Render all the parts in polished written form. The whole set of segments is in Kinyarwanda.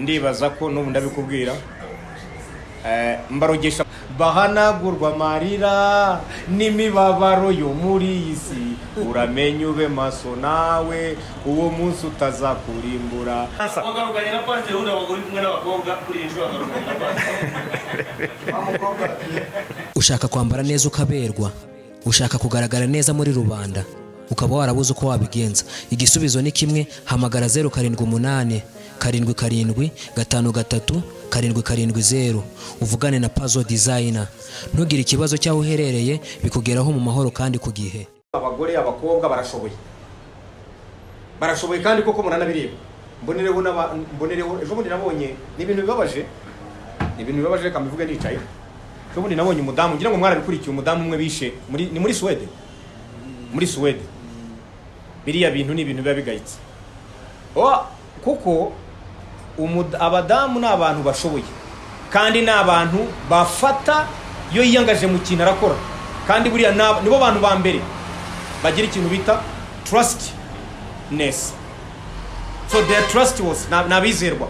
ndibaza ko n'ubu ndabikubwira mbarogesha bahanagurwa amarira n'imibabaro yo muri iyi si uramenye ube maso nawe uwo munsi utazakurimbura. Ushaka kwambara neza ukaberwa, ushaka kugaragara neza muri rubanda, ukaba warabuze uko wabigenza. Igisubizo ni kimwe, hamagara 078 7 7 7 uvugane na Puzzle Designer. Ntugire ikibazo cyaho uherereye, bikugeraho mu mahoro kandi ku gihe. Abagore abakobwa barashoboye kandi koko muranabireba. Mbonereho ejo bundi nabonye n'ibintu bibabaje kamivuga nicaye. Ejo bundi nabonye umudamu, ngira ngo mwarabikurikiye, umudamu umwe bishe muri Sweden. Muri Sweden. Biriya bintu ni ibintu biba bigayitse. Kuko abadamu ni abantu bashoboye kandi ni abantu bafata iyo yiyangaje mu kintu arakora, kandi buriya nibo bantu ba mbere bagira ikintu bita trustness. So they are trustworthy, nabizerwa.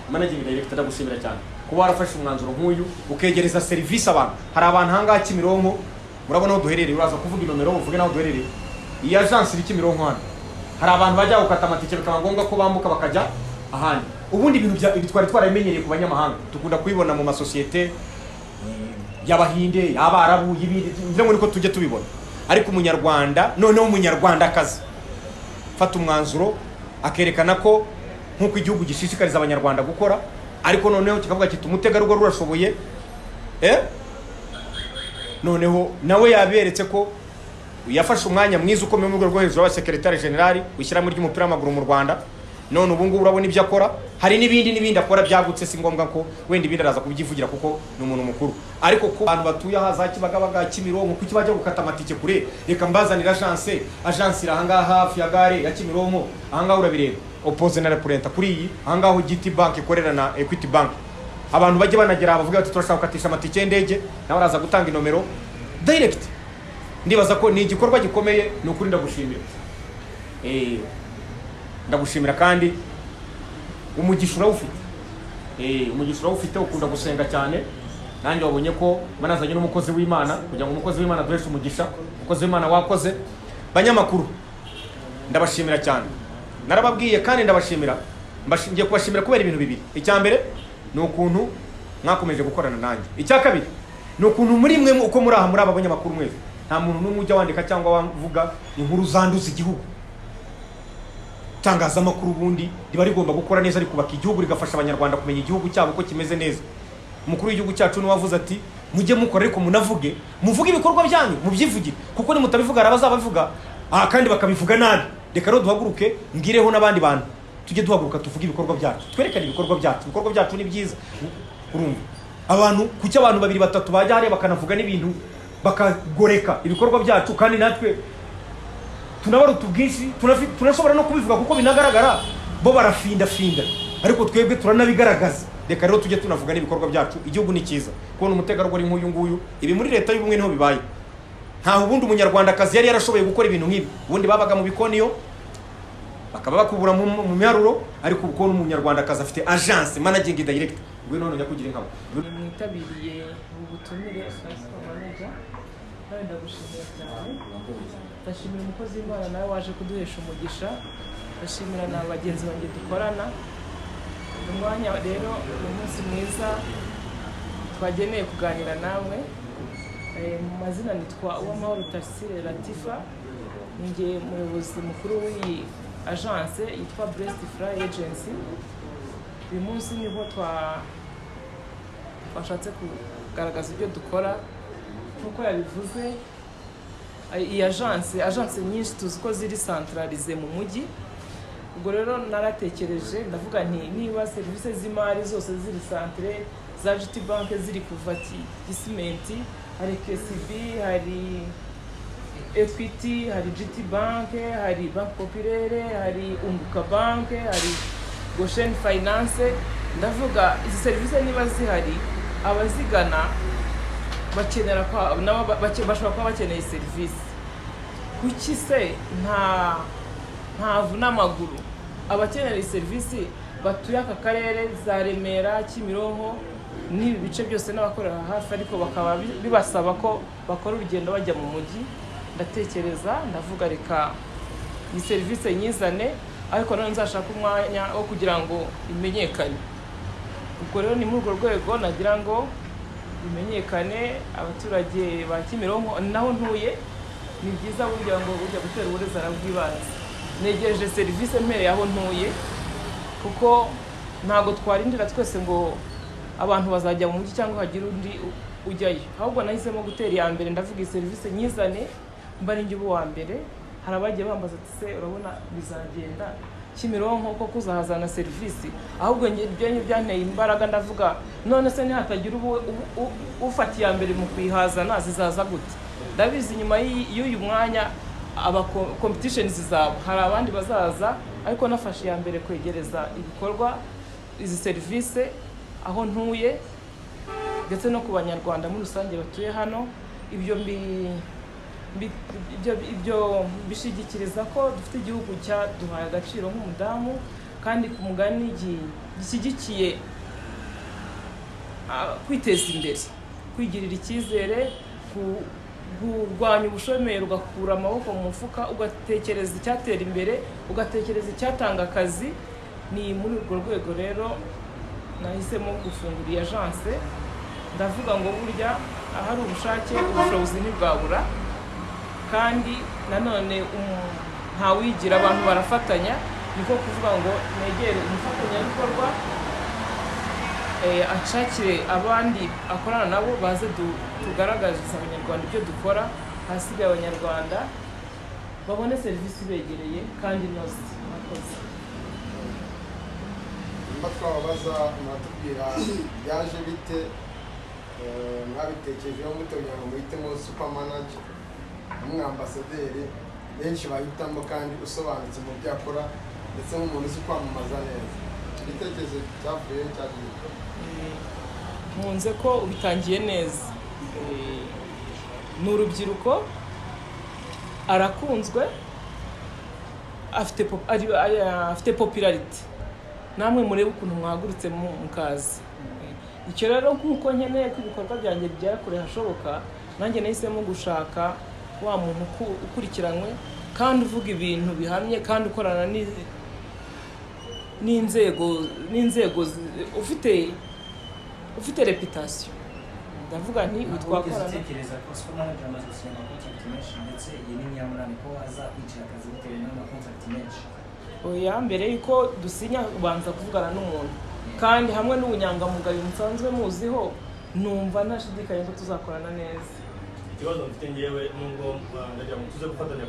Managing director ndagushimira cyane kuba warafashe umwanzuro nk'uyu ukegereza service abantu. Hari abantu hanga Kimironko, murabona aho duherereye, uraza kuvuga inomero uvuge naho duherereye. Iyi agence iri Kimironko hano. Hari abantu bajya gukata amatike bikaba ngombwa ko bambuka bakajya ahandi. Ubundi ibintu twari twarabimenyereye ku banyamahanga, tukunda kubibona mu masosiyete y'Abahinde, y'Abarabu, y'ibindi, ngira ngo niko tujye tubibona. Ariko umunyarwanda, noneho umunyarwandakazi fata umwanzuro akerekana ko nkuko igihugu gishishikariza abanyarwanda gukora, ariko noneho kikavuga kiti umutegarugori urashoboye, noneho nawe yaberetse ko yafashe umwanya mwiza ukomeye mu rwego rwo hejuru wa secretary general wishyiramo ry'umupira w'amaguru mu Rwanda. None ubu ngubu urabona ibyo akora, hari n'ibindi akora byagutse, si ngombwa ko wenda ibindi araza kubyivugira kuko ni umuntu mukuru. Ariko ko abantu batuye ahaza Kibagabaga, Kimironko, kuki bajya gukata amatike kure? Reka mbazanira agence iri ahangaha hafi ya gare ya Kimironko, ahangaha urabireba opposite na reprenta kuri iyi ahangaho GT Bank ikorera na Equity Bank. Abantu bajye banagera bavuga ati turashaka gukatisha amatike y'indege, nawe araza gutanga inomero direct. Ndibaza ko ni igikorwa gikomeye, ni ukuri ndagushimira. Ndagushimira kandi umugisha urawufite. Umugisha urawufite, ukunda gusenga cyane. Nanjye wabonye ko manazanye n'umukozi w'Imana kugira ngo umukozi w'Imana duheshe umugisha. Umukozi w'Imana wakoze. Banyamakuru ndabashimira cyane. Narababwiye kandi ndabashimira. Ngiye kubashimira kubera ibintu bibiri. Icya mbere ni ukuntu mwakomeje gukorana nanjye. Icya kabiri ni ukuntu muri mwe uko muri aha muri aba banyamakuru mwese, nta muntu n'umwe ujya wandika cyangwa wavuga inkuru zanduza igihugu. Itangazamakuru ubundi riba rigomba gukora neza, ari kubaka igihugu, rigafasha abanyarwanda kumenya igihugu cyabo ko kimeze neza. Umukuru w'igihugu cyacu ni wavuze ati mujye mukora ariko muvuge ibikorwa byanyu, mubyivugire, kuko ni mutabivuga arabazabavuga kandi bakabivuga nabi. Reka rero duhaguruke, ngireho n'abandi bantu tujye duhaguruka tuvuge ibikorwa byacu, twerekane ibikorwa byacu ni byiza. Urumva abantu kuki abantu 2 3 bajya hariya bakanavuga n'ibintu bakagoreka ibikorwa byacu, kandi natwe tunabaruta ubwinshi, tunashobora no kubivuga kuko binagaragara, bo barafinda, ariko twebwe turanabigaragaza. Reka rero tujye tunavuga n'ibikorwa byacu. Igihugu ni cyiza, kubona umutegarugori nk'uyu nguyu, ibi muri leta y'ubumwe niho bibaye. Ntaho ubundi umunyarwandakazi yari yarashoboye gukora ibintu nk'ibi. Ubundi babaga mu bikoniyo bakaba bakubura mu miharuro, ariko uko n'umunyarwandakazi afite agence managing director. Ubwo none nyakugira inkabo mwitabiriye ubutumire manager, nawe ndagushimira cyane. Ndashimira umukozi w'Imana nawe waje kuduhesha umugisha. Ndashimira na bagenzi banjye dukorana. Umwanya rero ni umunsi mwiza twageneye kuganira nawe. Mu mazina nitwa Uwamahoro Tarsile Latifa, ninjye umuyobozi mukuru w'iyi agence yitwa Breast Fly Agency. Uyu munsi niho twashatse kugaragaza ibyo dukora. Nkuko yabivuze, iyi agence nyinshi tuzi ko ziri centralize mu mujyi. Ubwo rero naratekereje ndavuga nti niba serivisi z'imari zose ziri centre, za GT Bank ziri kuva Gisimenti, hari KCB, hari Equity, hari GT Bank, hari Bank Populaire, hari Unguka Bank, hari Goshen Finance. Ndavuga izi serivisi niba zihari, abazigana bakenera kwa bashobora kuba bakeneye serivisi. Kuki se ntavuna amaguru abakenera iyi serivisi batuye aka karere za Remera, Kimironko n'ibi bice byose n'abakorera hafi, ariko bakaba bibasaba ko bakora urugendo bajya mu mujyi. Ndatekereza ndavuga reka iyi serivisi nyizane, ariko none nzashaka umwanya wo kugira ngo imenyekane. Ubwo rero ni muri urwo rwego nagira ngo bimenyekane, abaturage ba Kimironko naho ntuye. Ni byiza burya ngo ujya gutera uburezi arabwibanze. Negereje serivisi mpereye aho ntuye, kuko ntabwo twarindira twese ngo abantu bazajya mu mujyi cyangwa hagira undi ujyayo. Ahubwo nahisemo gutera iya mbere, ndavuga iyi serivisi nyizane mba ari njye uwa mbere. Hari abagiye bambaza ati se urabona bizagenda Kimironko ko kuzahazana serivisi? Ahubwo njye ibyo byanteye imbaraga, ndavuga none se nihatagira ufata iya mbere mu kuyihazana zizaza gute? Ndabizi nyuma y'uyu mwanya aba competition zizaba, hari abandi bazaza, ariko nafashe iya mbere kwegereza ibikorwa izi serivisi aho ntuye ndetse no ku banyarwanda muri rusange batuye hano. Ibyo bishigikiriza ko dufite igihugu cyaduhaye agaciro nk'umudamu, kandi ku mugani gishyigikiye kwiteza imbere, kwigirira icyizere, kurwanya ubushomeri, ugakura amaboko mu mufuka, ugatekereza icyatera imbere, ugatekereza icyatanga akazi. Ni muri urwo rwego rero nahisemo gufungura iyi agence. Ndavuga ngo burya ahari ubushake ubushobozi ntibwabura, kandi nanone ntawigira, abantu barafatanya. Niko kuvuga ngo negere umufatanyabikorwa ashakire abandi akorana nabo, baze tugaragariza abanyarwanda ibyo dukora, hasigaye abanyarwanda babone serivisi begereye kandi inoze. Murakoze. Nimba twababaza mwatubwira yaje bite, mwabitekerejeho muteganya ngo muhitemo super manager n'umwambasaderi benshi bahitamo kandi usobanutse mu byo akora, ndetse nk'umuntu uzi kwamamaza neza? Igitekerezo cyavuye cyagiye munze ko ubitangiye neza. Ni urubyiruko, arakunzwe, afite popularity. Namwe murebe ukuntu mwahagurutse mukazi. Icyo rero nk'uko nkeneye ko ibikorwa byanjye bigera kure hashoboka, nanjye nahisemo gushaka wa muntu ukurikiranywe kandi uvuga ibintu bihamye kandi ukorana n'inzego ufite reputation. Ndavuga nti utwakorana. Utekereza ko super manager amaze gusinya contract menshi, ndetse iyi ni nyamunani ko azakwicira akazi bitewe n'amakontrakt menshi? Oya, mbere yuko dusinya ubanza kuvugana n'umuntu, kandi hamwe n'ubunyangamugayo musanzwe muziho, numva ntashidikanya ko tuzakorana neza. Ikibazo mfite ngewe nubwo ndagira ngo tuze gufatanya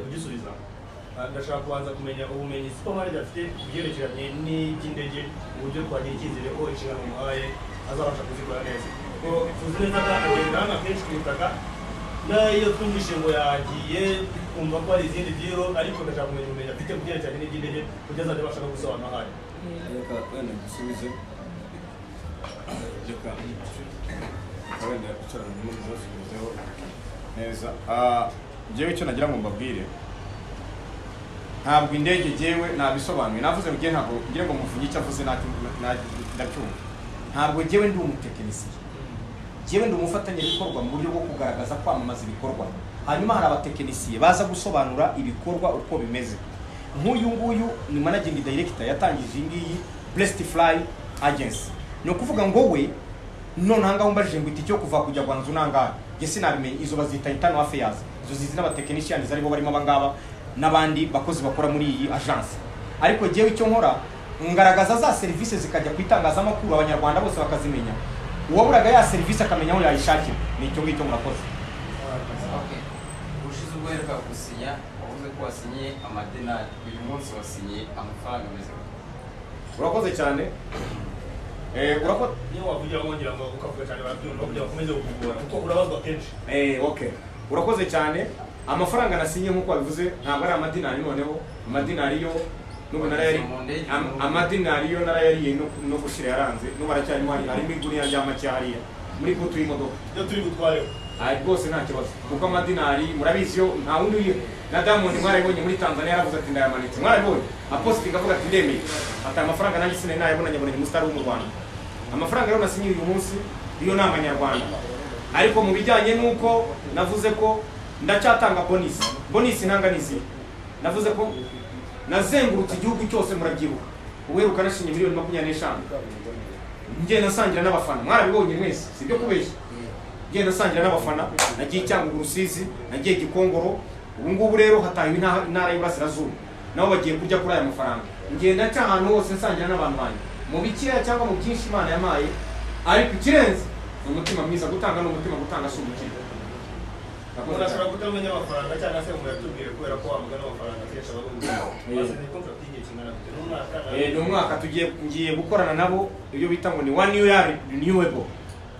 kugisubiza, ndashaka kubanza kumenya ubumenyi super manager afite kubyerekeranye n'iby'indege, uburyo twagira icyizere ko inshingano muhaye azabasha kuzikora neza. Kuko tuzi neza ko agenda hano akenshi ku butaka, n'iyo twumvishe ngo yagiye kumva ko hari izindi byiro, ariko ndashaka kumenya ubumenyi afite kubyerekeranye n'iby'indege kugira azajya abasha no gusobanura ahari. Reka wenda gusubize, reka wenda icarana n'umuzosubizeho neza. Jewe icyo nagira ngo mbabwire, ntabwo indege jewe nabisobanuye, navuze ngo ntabwo ngira ngo muvuge icyo avuze ndacyumva. Ntabwo jewe ndi umutekinisiye, jewe ndi umufatanyabikorwa mu buryo bwo kugaragaza kwamamaza ibikorwa. Hanyuma hari abatekinisiye baza gusobanura ibikorwa uko bimeze. Nk'uyu nguyu ni managing director yatangije ngiyi Blessed Fly Agency. No kuvuga ngo we none hanga umbajije ngo icyo kuva kujya gwanzu nanga je sinabimenye. Izo bazita internal affairs, izo zizi n'abatekinicians aribo barimo abangaba n'abandi bakozi bakora muri iyi agence. Ariko jewe icyo nkora ngaragaza za services zikajya kwitangazamakuru, abanyarwanda bose bakazimenya. Uwaburaga ya service akamenya aho yayishakira. Ni icyo ngicyo murakoze. Okay. Ushize ubwereka gusinya, wavuze ko wasinye amadenari. Uyu munsi wasinye amafaranga meze. Urakoze cyane. Urakoze. Niyo wavugira wongera ngo ukavuga cyane barabyumva kugira bakomeze kugora kuko urabazwa kenshi. Okay. Urakoze cyane. Amafaranga nasinye nkuko wabivuze ntabwo ari amadinari, noneho amadinari yo n'ubu narayari amadinari yo narayariye no gushira yaranze no baracyari mwari ari miguri ya make hariya muri gutu y'imodoka iyo turi gutwareho. Rwose nta kibazo kuko amadinari murabizi yo nta wundi na Diamond mwarabonye muri Tanzania yaravuze ati ndayamanitse mwarabonye apostinga avuga ati ndemeye ati amafaranga nanjye sinari nayabonanye abonanye umustar wo mu Rwanda amafaranga rero nasinyiye uyu munsi iyo ni amanyarwanda ariko mu bijyanye nuko navuze ko ndacyatanga bonus ntanganizi navuze ko nazengurutse igihugu cyose murabyibuka uweruka nashinye miliyoni 25 ngiye nasangira n'abafana mwarabibonye mwese sibyo kubeshya ngiye nasangira n'abafana nagiye Cyangugu Rusizi nagiye Gikongoro ubu ngubu rero hataye intara y'Iburasirazuba nabo bagiye kurya kuri aya mafaranga ngenda nca ahantu hose nsangira n'abantu banjye mu bikira cyangwa mu byinshi Imana yamaye ariko ikirenze umutima mwiza gutanga n'umutima gutanga si umukino urashobora kutamenya amafaranga cyangwa se ngo yatubwire kubera ko wamugana amafaranga kenshi abarundi maze ni contract y'igihe kingana gute ni umwaka ngiye gukorana nabo ibyo bita ngo ni 1 year renewable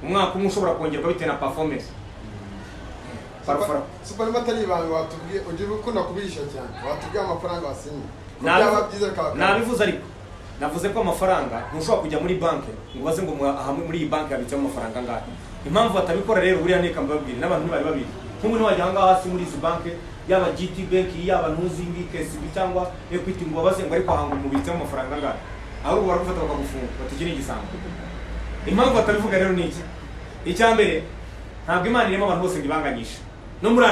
umwaka umwe ushobora kongerwa bitewe na performance super matari ibanga watubwiye uje ukunda kubisha cyane watubwiye amafaranga wasinye nabivuze ariko navuze ko amafaranga ntushobora kujya muri banki ngo baze ngo hamwe muri iyi banki yabitsemo amafaranga ngahe impamvu batabikora rero buriya neka mbabwire n'abantu bari babiri nk'umuntu wajya ahangaha hasi muri izi banki yaba GT bank yaba ntuzingi KCB cyangwa Equity ngo babaze ngo ariko ahanga umubitsemo amafaranga ngahe aho baragufata bakagufunga batugire igisambo impamvu batabivuga rero ni iki icya mbere ntabwo Imana irimo abantu bose ngibanganyisha no muri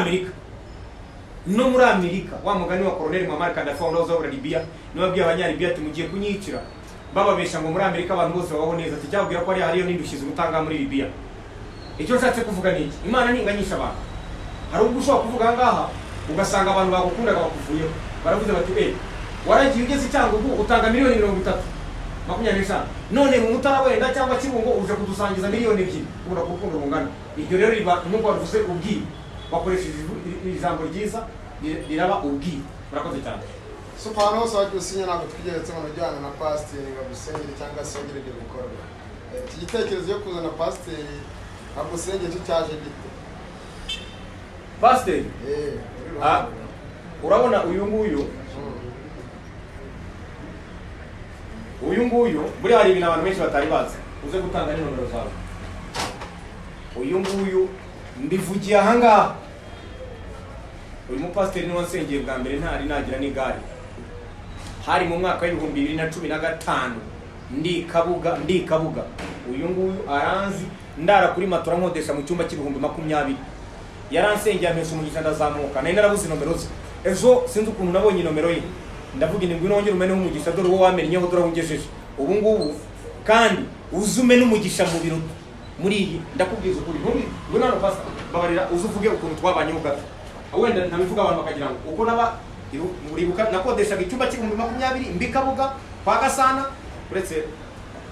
Amerika wa mugani wa Colonel Muammar Gaddafi wa Libya nababwiye abanyaribya ati mugiye kunyicira bababesha ngo muri Amerika abantu bose babaho neza ati cyabwira ko ari hariyo n'indushize gutanga muri Libya icyo nshatse kuvuga ni iki Imana ninganyisha abantu hari ubwo ushobora kuvuga ngaha ugasanga abantu bagukundaga bakuvuyeho baravuze bati waragiye ugeze Cyangugu utanga miliyoni 25 none mu Mutara wenda cyangwa Kibungo uje kudusangiza miliyoni 2 ubura kurukundo rungana ibyo rero riba nubwo bavuze ubwiye bakoresheje ijambo ryiza riraba ubwiye murakoze cyane super hose wagusinya ntabwo twigeretse mu bijyana na pasiteri ngabusengere cyangwa se ngire ibyo bikorwa iki gitekerezo yo kuzana pasiteri ngabusengere cyaje gite pasiteri urabona uyu nguyu buri hari ibintu abantu benshi batari bazi uze gutanga n'innomero zawe uyu nguyu mbivugiye ahangaha uyu mupasiteri niwe wansengeye bwa mbere ntari nagira n'igare hari mu mwaka w'2015 ndi Kabuga uyu nguyu aranzi ndara kuri matora nkodesha mu cyumba c'2020 yaransengeye amesha umugisha ndazamuka nari narabuze nomero ze ejo sinzi ukuntu nabonye nomero ye ndavuga ni ngwino wongera umene umugisha dore uwo wamenyeho dore wungejeje ubu ngubu kandi uzume n'umugisha mu biro muri iyi ndakubwiza ukuri ngwino hano pastor babarira uzuvuge ukuntu twabanyeho gato wenda ntabivuga abantu bakagira ngo uko naba muribuka nakodeshaga icyumba c'2020 mbikabuga kwa Gasana uretse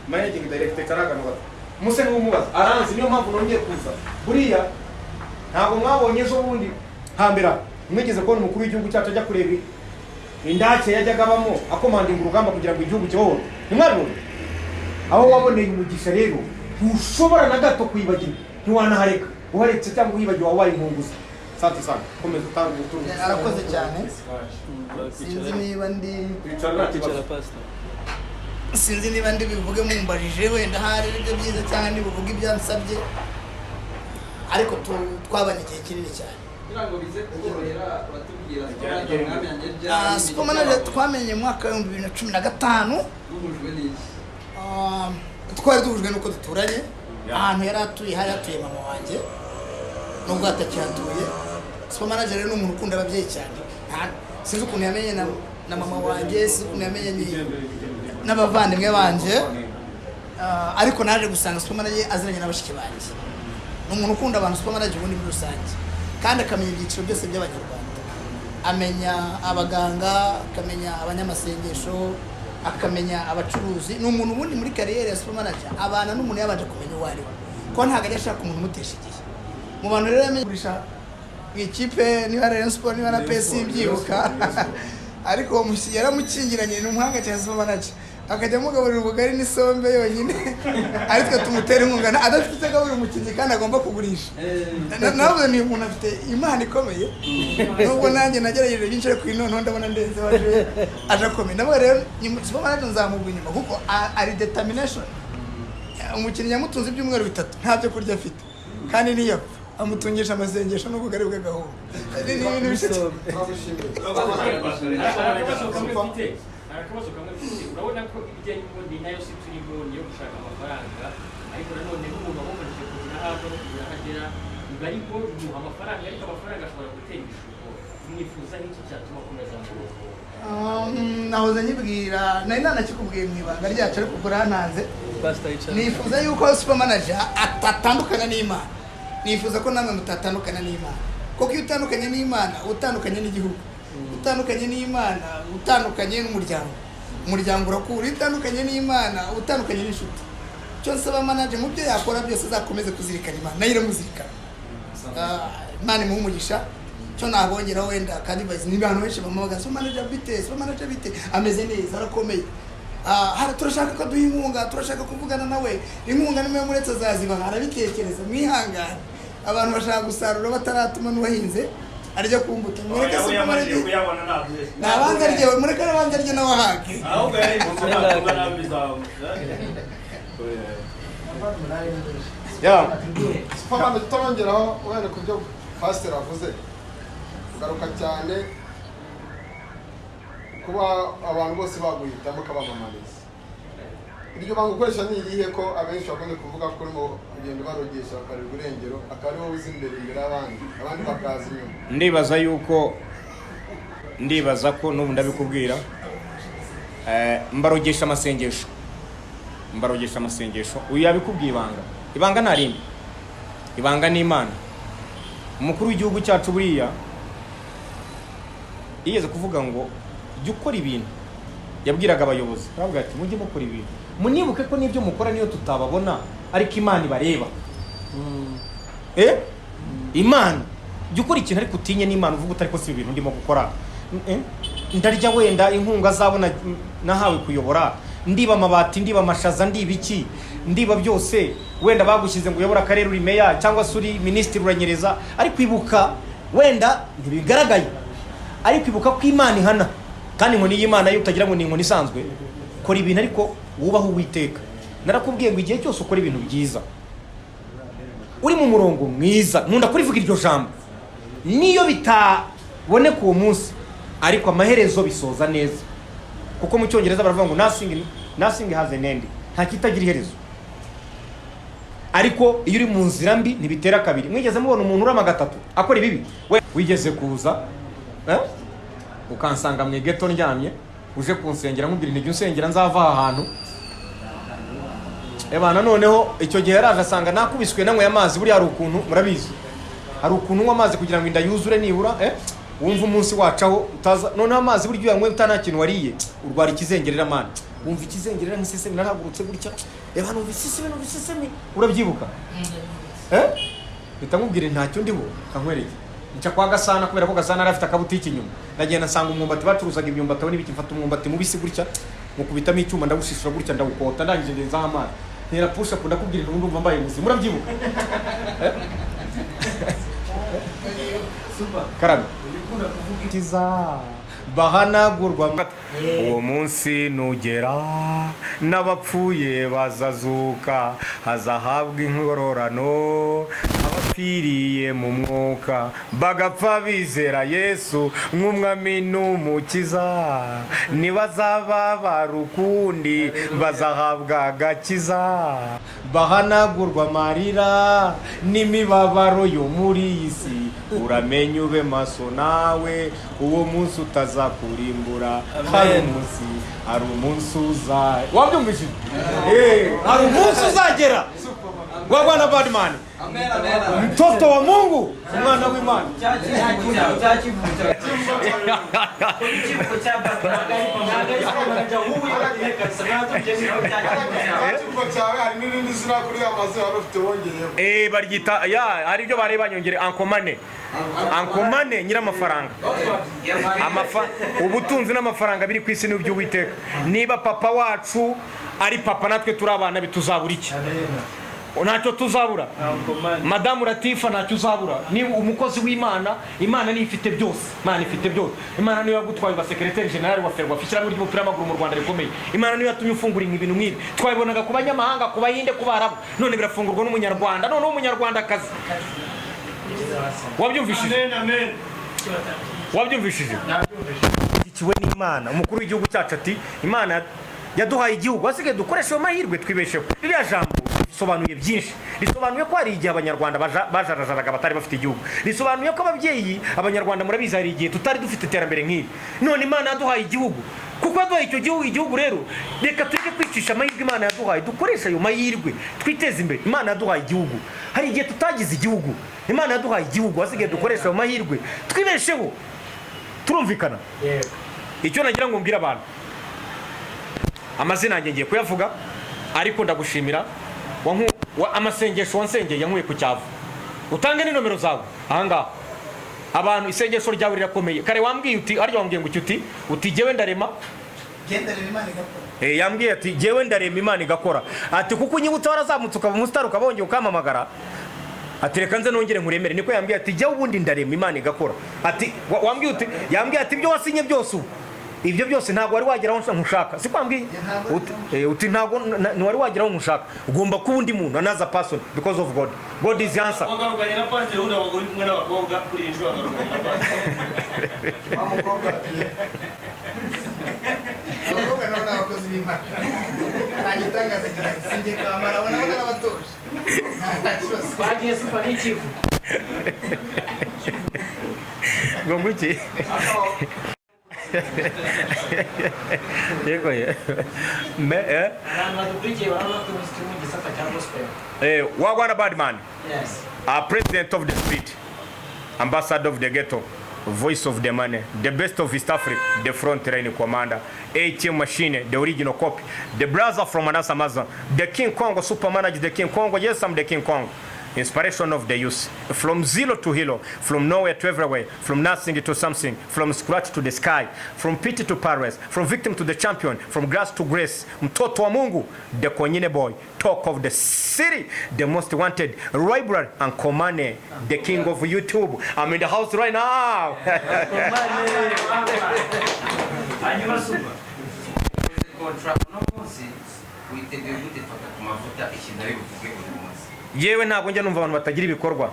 managing director cyaragano gato muse n'umubaza aranzi niyo mpamvu nongeye kuza buriya ntabwo mwabonye ejo bundi hambera mwigeze kubona umukuru w'igihugu cyacu ajya kureba indake yajyaga abamo akomandinga urugamba kugira ngo igihugu kibohore ntimwabibona aho waboneye umugisha rero ntushobora na gato kwibagirwa ntiwanahareka uharetse cyangwa uhibagiwe wabaye impunguzi sante sana komeza utanga ubutumwa arakoze cyane sinzi niba ndi sinzi niba ndi bivuge mumbajije wenda hari ibyo byiza cyane ndibuvuge ibyansabye ariko twabanye igihe kinini cyane supermanager twamenye mu mwaka wa 2015 twari duhujwe nuko duturanye ahantu yari atuye mama wanjye nubwo atakihatuye supermanager rero ni umuntu ukunda ababyeyi cyane sinzi ukuntu yamenye na mama wanjye sinzi ukuntu yamenye n'abavandimwe banje ariko naje gusanga supermanager aziranye n'abashiki banjye ni umuntu ukunda abantu supermanager ubundi muri rusange kandi akamenya ibyiciro byose by'abanyarwanda amenya abaganga akamenya abanyamasengesho akamenya abacuruzi ni umuntu ubundi muri kariyeri ya supermanager abana n'umuntu yabanje kumenya uwo ari we ko ntabwo ari ashaka umuntu umutesha igihe mu bantu rero yamenye kugurisha ikipe niba Rayon Sport niba na PS byibuka ariko uwo musi yaramukingiranye ni umuhanga cyane supermanager akajya mugaburira ubugari n'isombe yonyine aritwe tumutera inkunga adafite gaburira umukinnyi kandi agomba kugurisha navuze ni umuntu afite imana ikomeye nubwo nanjye nagerageje byinshi ariko ino ndabona ndenze waje aje akomeye nabo rero supermanager nzamugwa inyuma kuko ari determination umukinnyi yamutunze ibyumweru 3 ntabyo kurya afite kandi niyapfa amutungisha amasengesho n'ubugari bw'agahungu. Ni ibintu bishitse. Akabazo kamwe mfite urabona ko ibijyanye n'ubundi nayo si turimo niyo gushaka amafaranga ariko nanone n'umuntu wakomeje kugira hano birahagera biba ariko bimuha amafaranga ariko amafaranga ashobora gutera ibishuko mwifuza n'iki cyatuma akomeza mu rugo nahoze nyibwira nari nanakikubwiye mu ibanga ryacu ariko kurantanze nifuza yuko super manager atatandukana n'Imana. Nifuza ko namwe mutatandukana n'Imana kuko iyo utandukanye n'Imana utandukanye n'igihugu, utandukanye n'Imana utandukanye n'umuryango, umuryango urakura. Utandukanye n'Imana utandukanye n'inshuti. Cyo nsaba manager mu byo yakora byose azakomeze kuzirikana Imana nayo iramuzirikana. Imana imuhumugisha. Cyo nabongera wenda kandi bazi ni abantu benshi bamubaga so manager bite ameze neza arakomeye. Hari turashaka ko duha inkunga, turashaka kuvugana nawe. Inkunga nimwe muretse zaziba arabitekereza mwihangane. Abantu bashaka gusarura bataratuma n'uwahinze arya kumbuta. Mureke se kuyabona nabuze. Nabanga ryewe mureke nabanga rye nawahake. Ahubwo yari mu nabizaho. Ya. Fama tutongeraho wenda kubyo pastor avuze. Garuka cyane kuba abantu bose baguhitamo kabamamariza. Iryo banga ukoresha ni irihe ko abenshi bakunze kuvuga ko urimo kugenda barogesha bakarirwa urengero akaba ariwo wize imbere abandi bakaza inyuma. Ndibaza ko n'ubu ndabikubwira mbarogesha amasengesho uyu yabikubwiye ibanga ntarindi ibanga n'Imana. Umukuru w'igihugu cyacu buriya yigeze kuvuga ngo jya ukora ibintu, yabwiraga abayobozi aravuga ati mujye mukora ibintu munibuke ko n'ibyo mukora niyo tutababona ariko Imana ibareba. Imana jya ukora ikintu ariko utinye n'Imana uvuga utari ko si ibintu ndimo gukora ndarya wenda inkunga zabona nahawe kuyobora, ndiba amabati, ndiba amashaza, ndiba iki, ndiba byose wenda bagushyize ngo uyobora akarere uri meya cyangwa se uri minisitiri uranyereza, ariko ibuka wenda ntibigaragaye ariko ibuka ko Imana ihana kandi inkoni y'Imana yo utagira ngo ni inkoni isanzwe. Kora ibintu ariko wubaho Uwiteka. Narakubwiye ngo igihe cyose ukora ibintu byiza uri mu murongo mwiza, nkunda kurivuga iryo jambo, niyo bitaboneka uwo munsi ariko amaherezo bisoza neza, kuko mu cyongereza baravuga ngo nothing has an end, nta kitagira iherezo. Ariko iyo uri mu nzira mbi ntibitera kabiri. Mwigeze mubona umuntu urama gatatu akora ibibi? Wigeze kuza ukansanga mu ghetto ndyamye uje kunsengera nkubwira intege unsengera nzava aha hantu ebana, noneho icyo gihe yaraje asanga nakubiswe nanwe amazi. Buri hari ukuntu murabizi, hari ukuntu nywa amazi kugira ngo inda yuzure nibura wumva umunsi wacaho utaza. Noneho amazi buryo yanywe utana kintu wariye urwara ikizengerera mani, wumva ikizengerera nk'isesemi naragurutse gutya ebana, wumva isesemi urabyibuka bitamubwire ntacyo ndiho kankwereke nca kwa Gasana, kubera ko Gasana arafite akabutiki inyuma. Ndagenda nsanga umwumbati bacuruzaga imyumbati, abone ibiki, mfata umwumbati mubisi gutya mukubitamo icyuma ndagushishura gutya ndawukota, ndangije ngenzaho amazi ntera push up ndakubwira ngo ndumva mbaye muzi. Murabyibuka super karabe kiza bahanagurwa. Uwo munsi nugera n'abapfuye bazazuka, hazahabwa ingororano abapfiriye mu mwuka, bagapfa bizera Yesu nk'umwami n'umukiza. Nibazaba barukundi bazahabwa agakiza, bahanagurwa amarira n'imibabaro yo muri iyi si. Uramenye ube maso nawe uwo munsi utazakurimbura. Hari umunsi uza wabyumvise hari umunsi uzagera wa bwana Badman, mtoto wa Mungu, umwana w'Imana. Baryita hari ibyo bari banyongere ankomane nyiramafaranga. Ubutunzi n'amafaranga biri ku isi n'ibyo Uwiteka. Niba papa wacu ari papa natwe turi abana bituzabura iki? Ntacyo tuzabura. Madamu Latifa ntacyo uzabura. Ni umukozi w'Imana, Imana niyo ifite byose. Imana ifite byose. Imana niyo yagutwaye ba secretary general wa Ferwa fishyira muri ry'umupira w'amaguru mu Rwanda rikomeye. Imana niyo yatumye ufungura ibintu nk'ibi. Twabibonaga ku banyamahanga, ku bahinde, ku barabu. None birafungurwa n'umunyarwanda, none umunyarwanda kazi. wabyumvishije wabyumvishije ikiwe n'Imana umukuru w'igihugu cyacu ati Imana yaduhaye igihugu wasigaye dukoresha ayo mahirwe twibesheho. Ririya jambo risobanuye byinshi, risobanuye ko hari igihe abanyarwanda bajarajaraga batari bafite igihugu, risobanuye ko ababyeyi abanyarwanda murabizi hari igihe tutari dufite iterambere nk'iri, none Imana yaduhaye igihugu. Kuko yaduhaye icyo gihugu rero reka tureke kwicisha amahirwe Imana yaduhaye, dukoresha ayo mahirwe twiteze imbere. Imana yaduhaye igihugu, hari igihe tutagize igihugu, Imana yaduhaye igihugu, wasigaye dukoresha ayo mahirwe twibesheho. Turumvikana? Icyo nagira ngo mbwira abantu, amazina yanjye ngiye kuyavuga, ariko ndagushimira amasengesho wansengeye yankuye ku cyavu. Utange ni nomero zawe ahangaha. Abantu isengesho ryawe rirakomeye. Kare wambwiye uti aryo wambwiye ngo uti jewe ndarema Imana igakora. Yambwiye ati jewe ndarema Imana igakora. Ati kuko unyibutse warazamutse ukaba umustar ukabongeye ukamamagara. Ati reka nze nongere nkuremere. Niko yambwiye ati jewe ubundi ndarema Imana igakora. Ati wambwiye uti yambwiye ati ibyo wasinye byose ubu ibyo byose ntabwo wari wageraho nkushaka. Sikwambwiye uti ntabwo wari wageraho nkushaka. Ugomba kuba undi muntu, another person, because of God. God is the answer. Ngombuki. Yego ye. Wagwana Badman. Yes. Our president of the street, ambassador of the ghetto, voice of the money, the best of East Africa, the front line commander, ATM machine, the original copy, the brother from Anasa Amazon, the King Kong, super manager, the King Kong. Yes, I'm the King Kong. Inspiration of the youth, from zero to hero, from nowhere to everywhere, from nothing to something, from scratch to the sky, from pity to Paris, from victim to the champion, from grass to grace. Mtoto wa Mungu, the Konyine boy, talk of the city, the most wanted, Ribrad and Komane, the king of YouTube. I'm in the house right now. Yewe ntabwo njya numva abantu batagira ibikorwa.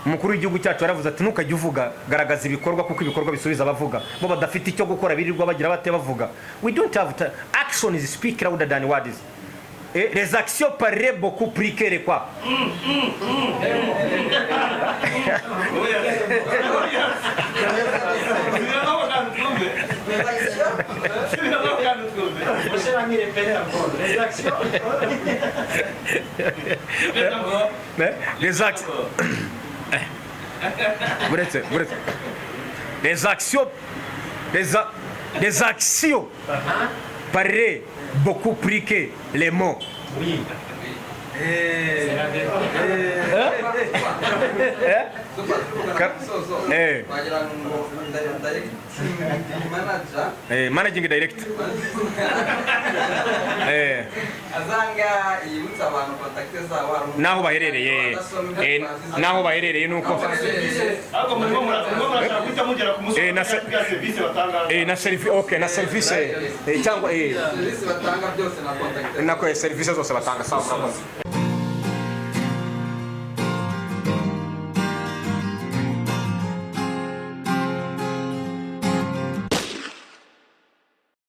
Umukuru w'igihugu cyacu yaravuze ati ntukajye uvuga, garagaza ibikorwa kuko ibikorwa bisubiza abavuga. Bo badafite icyo gukora birirwa bagira bate bavuga. We don't have action is speak louder than words. Les actions parlent beaucoup plus que les quoi. Les actions. Les actions. Les actions parlent beaucoup plus que les mots. Oui. Managing director. Naho baherereye. Naho baherereye nuko. Na service, okay, na service cyangwa batanga byose na contact. Nako service zose batanga sawa.